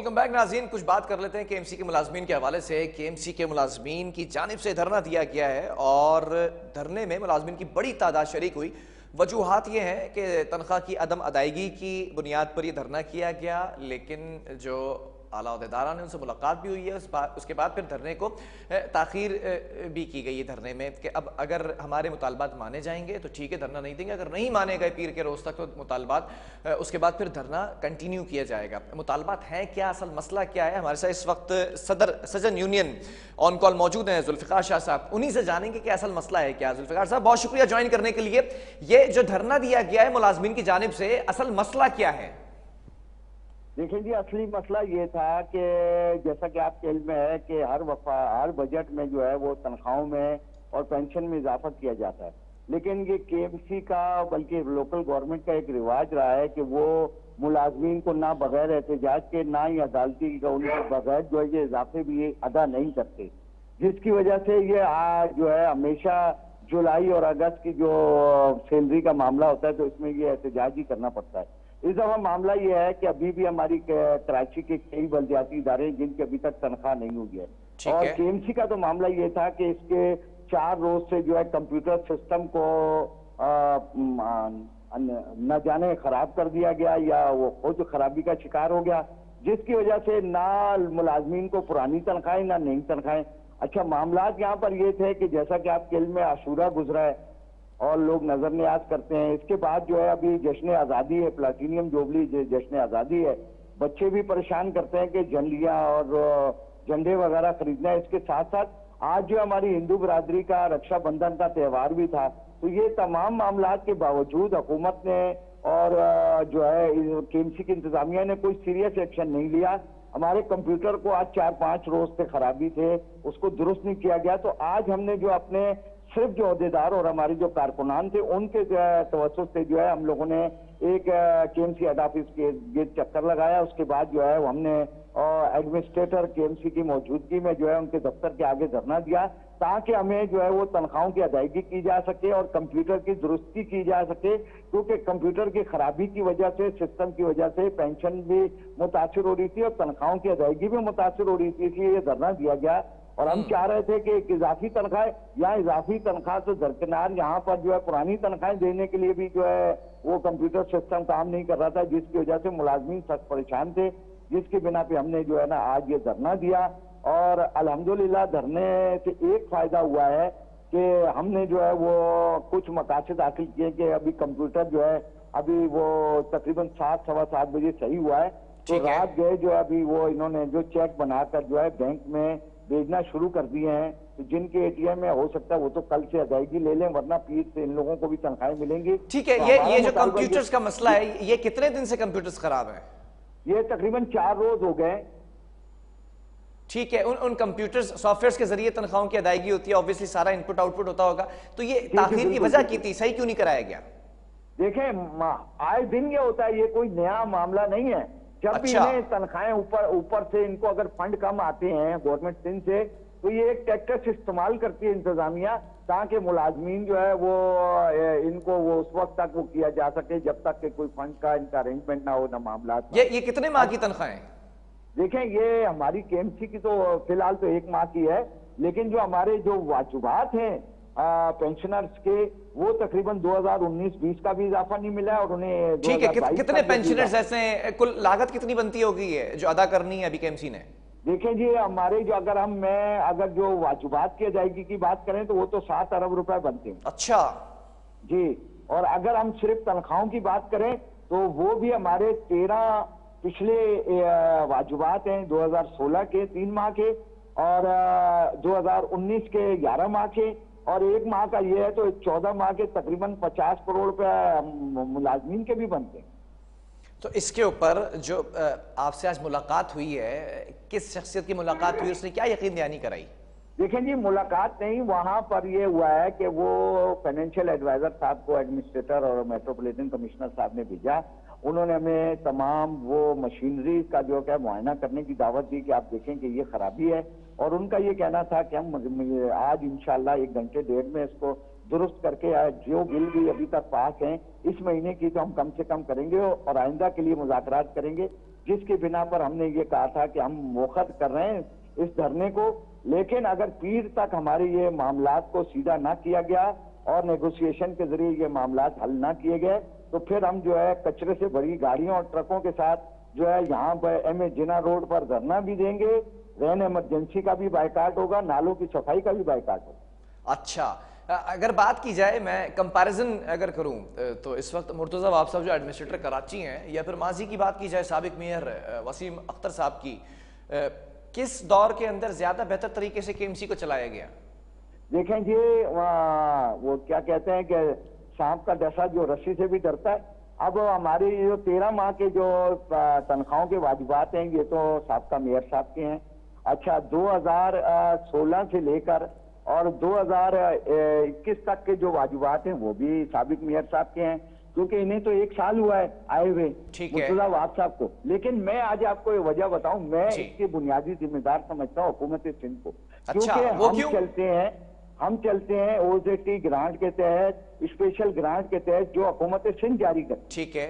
Welcome back नाज़रीन। कुछ बात कर लेते हैं केएमसी के मुलाजमीन के हवाले से। केएमसी के मुलाजमीन की जानिब से धरना दिया गया है और धरने में मुलाजमीन की बड़ी तादाद शरीक हुई। वजूहात ये हैं कि तनख्वाह की अदम अदायगी की बुनियाद पर यह धरना किया गया, लेकिन जो आला अहदेदारान ने उनसे मुलाकात भी हुई है। उसके बाद फिर धरने को ताख़ीर भी की गई है धरने में कि अब अगर हमारे मुतालबात माने जाएंगे तो ठीक है, धरना नहीं देंगे, अगर नहीं माने गए पीर के रोज़ तक तो मुतालबात उसके बाद फिर धरना कंटिन्यू किया जाएगा। मुतालबात हैं क्या, असल मसला क्या है? हमारे साथ इस वक्त सदर सजन यूनियन ऑन कॉल मौजूद हैं जुल्फ़िकार शाह साहब, उन्हीं से जानेंगे कि असल मसला है क्या। जुल्फ़िकार साहब, बहुत शुक्रिया ज्वाइन करने के लिए। ये जो धरना दिया गया है मुलाजमीन की जानिब से, असल मसला क्या है? देखिए जी, असली मसला ये था कि जैसा कि आपके इल्म में है कि हर बजट में जो है वो तनख्वाहों में और पेंशन में इजाफा किया जाता है, लेकिन ये केएमसी का बल्कि लोकल गवर्नमेंट का एक रिवाज रहा है कि वो मुलाजमीन को ना बगैर एहतजाज के ना ही अदालती उनके बगैर जो है ये इजाफे भी अदा नहीं करते, जिसकी वजह से ये जो है हमेशा जुलाई और अगस्त की जो सैलरी का मामला होता है तो इसमें ये एहतजाज ही करना पड़ता है। इस दफा मामला यह है कि अभी भी हमारी कराची के कई बल्दियाती इदारे हैं जिनकी अभी तक तनख्वाह नहीं हुई है, और केएमसी का तो मामला ये था कि इसके 4 रोज से जो है कंप्यूटर सिस्टम को न जाने खराब कर दिया गया या वो खुद खराबी का शिकार हो गया, जिसकी वजह से ना मुलाजमीन को पुरानी तनख्वाहें ना नई तनख्वाहें। अच्छा, मामला यहाँ पर ये थे कि जैसा कि आपके इल्म में आशूरा गुजरा है और लोग नजर न्याज करते हैं, इसके बाद जो है अभी जश्न आज़ादी है, प्लाटीनियम जुबली जश्न आज़ादी है, बच्चे भी परेशान करते हैं कि झंडियाँ और झंडे वगैरह खरीदना है। इसके साथ साथ आज जो हमारी हिंदू बरादरी का रक्षाबंधन का त्यौहार भी था, तो ये तमाम मामला के बावजूद हुकूमत ने और जो है केएमसी की इंतजामिया ने कोई सीरियस एक्शन नहीं लिया। हमारे कंप्यूटर को आज 4-5 रोज से खराबी थे, उसको दुरुस्त नहीं किया गया। तो आज हमने जो अपने सिर्फ जो अहदेदार और हमारे जो कारकुनान थे उनके तवज्जुह से जो है हम लोगों ने एक केएमसी हेड ऑफिस के चक्कर लगाया। उसके बाद जो है हमने एडमिनिस्ट्रेटर केएमसी की मौजूदगी में जो है उनके दफ्तर के आगे धरना दिया, ताकि हमें जो है वो तनख्वाहों की अदायगी की जा सके और कंप्यूटर की दुरुस्ती की जा सके, क्योंकि कंप्यूटर की खराबी की वजह से, सिस्टम की वजह से पेंशन भी मुतासिर हो रही थी और तनख्वाहों की अदायगी भी मुतासिर हो रही थी, इसलिए ये धरना दिया गया। और हम चाह रहे थे कि एक इजाफी तनख्वाह या इजाफी तनख्वाह तो दरकिनार यहाँ पर जो है पुरानी तनख्वाहें देने के लिए भी जो है वो कंप्यूटर सिस्टम काम नहीं कर रहा था, जिसकी वजह से मुलाजमीन सख्त परेशान थे, जिसकी बिना पे हमने जो है ना आज ये धरना दिया। और अल्हम्दुलिल्लाह धरने से एक फायदा हुआ है कि हमने जो है वो कुछ मकासद हासिल किए कि अभी कंप्यूटर जो है अभी वो तकरीबन 7, सवा 7 बजे सही हुआ है, तो रात गए जो है अभी वो इन्होंने जो चेक बनाकर जो है बैंक में भेजना शुरू कर दिए हैं। तो जिनके एटीएम में हो सकता है वो तो कल से अदायगी ले लें, वरना पीर से इन लोगों को भी तनख्वाहें मिलेंगी। ठीक है, तो ये जो कंप्यूटर्स का मसला है, ये कितने दिन से कंप्यूटर्स खराब है? ये तकरीबन 4 रोज हो गए। ठीक है, उन कंप्यूटर सॉफ्टवेयर के जरिए तनख्वाहों की अदायगी होती है, ऑब्वियसली सारा इनपुट आउटपुट होता होगा, तो ये ताखीर की वजह की थी, सही क्यों नहीं कराया गया? देखें, आए दिन ये होता है, ये कोई नया मामला नहीं है। जब भी इन्हें तनख्वाहें ऊपर से इनको अगर फंड कम आते हैं गवर्नमेंट सिंध से, तो ये एक टैक्टिक्स इस्तेमाल करती है इंतजामिया, ताकि मुलाजमीन जो है वो इनको वो उस वक्त तक वो किया जा सके जब तक कि कोई फंड का इनका अरेंजमेंट ना हो, ना मामला। ये कितने माह की तनख्वाहें? देखें, ये हमारी केएमसी की तो फिलहाल तो 1 माह की है, लेकिन जो हमारे जो वाजिबात हैं पेंशनर्स के, वो तकरीबन 2019-20 का भी इजाफा नहीं मिला है और उन्हें ठीक है, कितने पेंशनर्स ऐसे हैं? कुल लागत कितनी बनती होगी है जो अदा करनी है अभी केएमसी ने? देखें जी, हमारे जो अगर जो वाजिबात की अदायगी की बात करें तो वो तो 7 अरब रुपए बनते हैं। अच्छा जी, और अगर हम सिर्फ तनख्वाहों की बात करें तो वो भी हमारे 13 पिछले वाजिबात हैं, 2016 के 3 माह के और 2019 के 11 माह के, और 1 माह का ये है तो 14 माह के तकरीबन 50 करोड़ रुपए मुलाजमीन के भी बनते हैं। तो इसके ऊपर जो आपसे आज मुलाकात हुई है, किस शख्सियत की मुलाकात हुई, उसने क्या यकीन दहानी कराई? देखें जी, मुलाकात नहीं, वहां पर ये हुआ है कि वो फाइनेंशियल एडवाइजर साहब को एडमिनिस्ट्रेटर और मेट्रोपॉलिटन कमिश्नर साहब ने भेजा। उन्होंने हमें तमाम वो मशीनरी का जो क्या मुआयना करने की दावत दी कि आप देखें कि ये खराबी है, और उनका ये कहना था कि हम आज इंशाल्लाह 1 घंटे 1.5 में इसको दुरुस्त करके जो बिल भी अभी तक पास हैं इस महीने की तो हम कम से कम करेंगे और आइंदा के लिए मुज़ाकरात करेंगे। जिसके बिना पर हमने ये कहा था कि हम मौखर कर रहे हैं इस धरने को। लेकिन अगर पीर तक हमारे ये मामलात को सीधा ना किया गया और नेगोशिएशन के जरिए ये मामलात हल ना किए गए, तो फिर हम जो है कचरे से भरी गाड़ियों और ट्रकों के साथ जो है यहाँ पर एम ए जिना रोड पर धरना भी देंगे, रेन इमरजेंसी का भी बायकाट होगा, नालों की सफाई का भी बायकाट होगा। अच्छा, अगर बात की जाए, मैं कंपैरिजन अगर करूं तो इस वक्त मुर्तज़ा वाब साहब जो एडमिनिस्ट्रेटर कराची हैं, या फिर माजी की बात की जाए साबिक मेयर वसीम अख्तर साहब की, किस दौर के अंदर ज्यादा बेहतर तरीके से केएमसी को चलाया गया? देखें जी, वो क्या कहते हैं कि सांप का डसा जो रस्सी से भी डरता है। अब हमारे जो 13 माह के जो तनख्वाहों के वाजिबात हैं, ये तो साहब मेयर साहब के हैं। अच्छा, 2016 से लेकर और 2021 तक के जो वाजिबात हैं वो भी साबिक मेयर साहब के हैं, क्योंकि इन्हें तो 1 साल हुआ है आए हुए मुर्तज़ा वाब साहब को। लेकिन मैं आज आपको ये वजह बताऊं, मैं इसके बुनियादी जिम्मेदार समझता हूँ हुकूमत सिंध को। क्योंकि हम चलते हैं ओजेटी ग्रांट के तहत, स्पेशल ग्रांट के तहत जो हुकूमत सिंध जारी करती। ठीक है।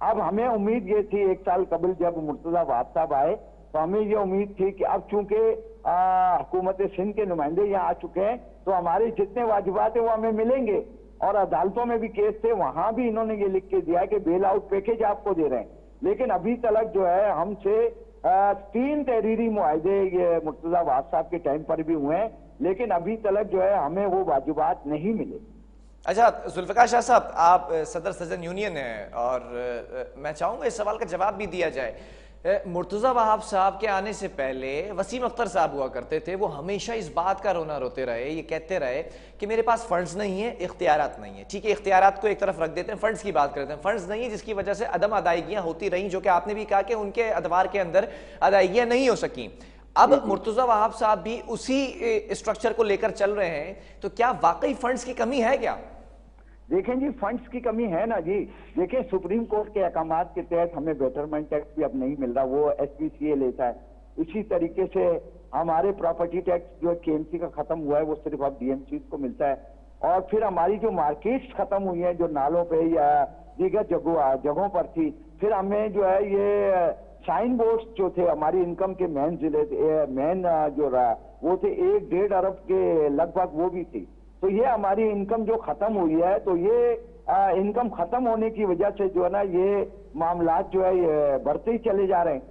अब हमें उम्मीद ये थी 1 साल कबल जब मुर्तज़ा वाब साहब आए, तो हमें ये उम्मीद थी कि अब चूंकि हुकूमत सिंध के नुमाइंदे यहाँ आ चुके हैं, तो हमारे जितने वाजिबात है वो हमें मिलेंगे। और अदालतों में भी केस थे, वहां भी इन्होंने ये लिख के दिया कि बेल आउट पैकेज आपको दे रहे हैं। लेकिन अभी तक जो है हमसे 3 तहरीरी मुआहदे ये मुर्तज़ा वाब साहब के टाइम पर भी हुए हैं, लेकिन अभी तक जो है हमें वो वाजिबात नहीं मिले। अच्छा, जुल्फ़िकार शाह साहब, आप सदर सजन यूनियन हैं और मैं चाहूंगा इस सवाल का जवाब भी दिया जाए। मुर्तज़ा वहाब साहब के आने से पहले वसीम अख्तर साहब हुआ करते थे, वो हमेशा इस बात का रोना रोते रहे, ये कहते रहे कि मेरे पास फंड्स नहीं है, इख्तियारात नहीं है। ठीक है, इख्तियारात को एक तरफ रख देते हैं, फंड्स की बात करते हैं। फंड्स नहीं है जिसकी वजह से अदम अदायगियां होती रहीं, जो कि आपने भी कहा कि उनके अदवार के अंदर अदायगियां नहीं हो सकी। अब मुर्तज़ा वहाब साहब भी उसी स्ट्रक्चर को लेकर चल रहे हैं, तो क्या वाकई फंड्स की कमी है क्या? देखें जी, फंड्स की कमी है ना जी। देखें, सुप्रीम कोर्ट के अहकामात के तहत हमें बेटरमेंट टैक्स भी अब नहीं मिल रहा, वो एसपीसीए लेता है। इसी तरीके से हमारे प्रॉपर्टी टैक्स जो केएमसी का खत्म हुआ है वो सिर्फ अब डीएमसी को मिलता है। और फिर हमारी जो मार्केट्स खत्म हुई है जो नालों पे या दीगर जगहों पर थी, फिर हमें जो है ये साइन बोर्ड्स जो थे हमारी इनकम के मेन जिले मेन जो रहा वो थे 1-1.5 अरब के लगभग, वो भी थी। तो ये हमारी इनकम जो खत्म हुई है, तो ये इनकम खत्म होने की वजह से जो है ना ये मामलात जो है ये बढ़ते ही चले जा रहे हैं।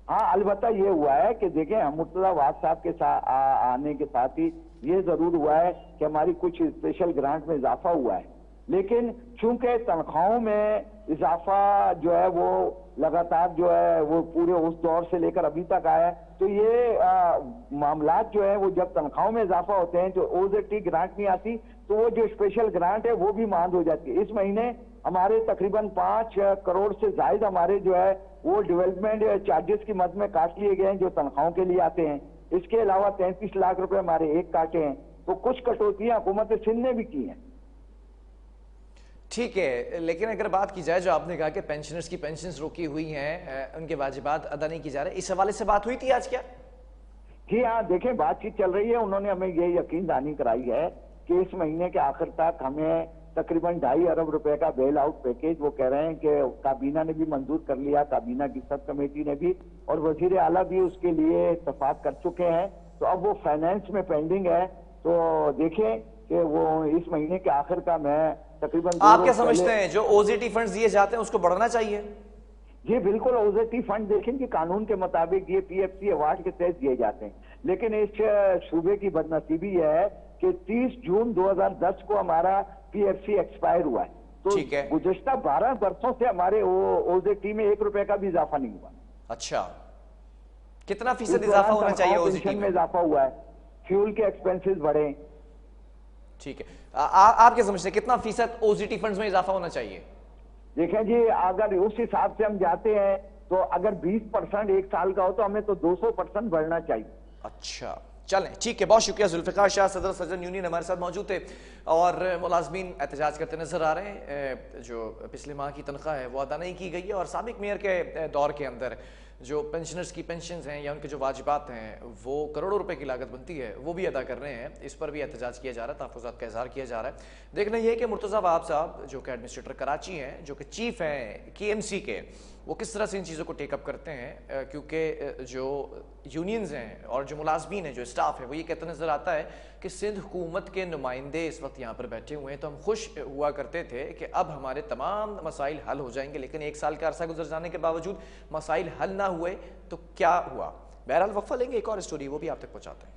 हाँ, अलबत्ता ये हुआ है कि देखें, मुर्तज़ा वाब साहब के साथ आने के साथ ही ये जरूर हुआ है कि हमारी कुछ स्पेशल ग्रांट में इजाफा हुआ है। लेकिन चूंकि तनख्वाहों में इजाफा जो है वो लगातार जो है वो पूरे उस दौर से लेकर अभी तक आया है, तो ये मामलात जो है वो जब तनख्वाहों में इजाफा होते हैं, जो ओजेटी ग्रांट नहीं आती, तो वो जो स्पेशल ग्रांट है वो भी मांद हो जाती है। इस महीने हमारे तकरीबन 5 करोड़ से ज्यादा हमारे जो है वो डेवलपमेंट चार्जेस की मद में काट लिए गए हैं जो तनख्वाहों के लिए आते हैं। इसके अलावा 33 लाख रुपए हमारे एक काटे हैं। तो कुछ कटौतियां हुकूमत सिंध ने भी की हैं। ठीक है, लेकिन अगर बात की जाए, जो आपने कहा कि पेंशनर्स की पेंशन्स रोकी हुई हैं, उनके वाजिबात अदा नहीं की जा रहे, इस हवाले से बात हुई थी आज क्या? जी हाँ, देखें, बातचीत चल रही है। उन्होंने हमें ये यकीन दहानी कराई है कि इस महीने के आखिर तक हमें तकरीबन 2.5 अरब रुपए का बेल आउट पैकेज, वो कह रहे हैं कि काबीना ने भी मंजूर कर लिया, काबीना की सब कमेटी ने भी, और वजीर आला भी उसके लिए इत्तफाक कर चुके हैं। तो अब वो फाइनेंस में पेंडिंग है। तो देखें कि वो इस महीने के आखिर का मैं तकरीबन, आप क्या समझते हैं जो ओजेटी फंड्स दिए जाते हैं उसको बढ़ना चाहिए? जी बिल्कुल, ओजेटी फंड देखें कि कानून के मुताबिक ये पीएफसी अवार्ड के तहत दिए जाते हैं। लेकिन इस सूबे की बदनसीबी यह है कि 30 जून 2010 को हमारा पीएफसी एक्सपायर हुआ है। तो गुज़श्ता 12 वर्षों से हमारे ओजेटी में 1 रुपए का भी इजाफा नहीं हुआ। अच्छा, कितना फीसद इजाफा होना चाहिए ओजेटी में? इजाफा हुआ है, फ्यूल के एक्सपेंसेस बढ़े। ठीक है, आप क्या समझते हैं कितना फीसद ओजेटी फंड्स में इजाफा होना चाहिए? देखें जी, अगर उस हिसाब से हम जाते हैं तो अगर 20% एक साल का हो तो हमें तो 200% बढ़ना चाहिए। अच्छा, चलें, ठीक है, बहुत शुक्रिया। जुल्फ़िकार शाह, सदर सजन यूनियन, हमारे साथ मौजूद थे। और मुलाजमीन एहतजाज करते नजर आ रहे हैं। जो पिछले माह की तनख्वाह है वो अदा नहीं की गई है, और साबिक मेयर के दौर के अंदर जो पेंशनर्स की पेंशन्स हैं या उनके जो वाजिबात हैं वो करोड़ों रुपए की लागत बनती है, वो भी अदा कर रहे हैं। इस पर भी एहतजाज किया जा रहा है, तहफ़्फ़ुज़ात का इज़हार किया जा रहा है। देखना यह है कि मुर्तज़ा वहाब साहब जो कि एडमिनिस्ट्रेटर कराची हैं, जो कि चीफ हैं केएमसी के, वो किस तरह से इन चीज़ों को टेकअप करते हैं, क्योंकि जो यूनियंस हैं और जो मुलाजमीन हैं, जो स्टाफ है, वो ये कहता नज़र आता है कि सिंध हुकूमत के नुमाइंदे इस वक्त यहाँ पर बैठे हुए हैं, तो हम खुश हुआ करते थे कि अब हमारे तमाम मसाइल हल हो जाएंगे, लेकिन 1 साल का अरसा गुजर जाने के बावजूद मसाइल हल ना हुए तो क्या हुआ। बहरहाल वक्फा लेंगे, एक और स्टोरी वो भी आप तक पहुँचाते हैं।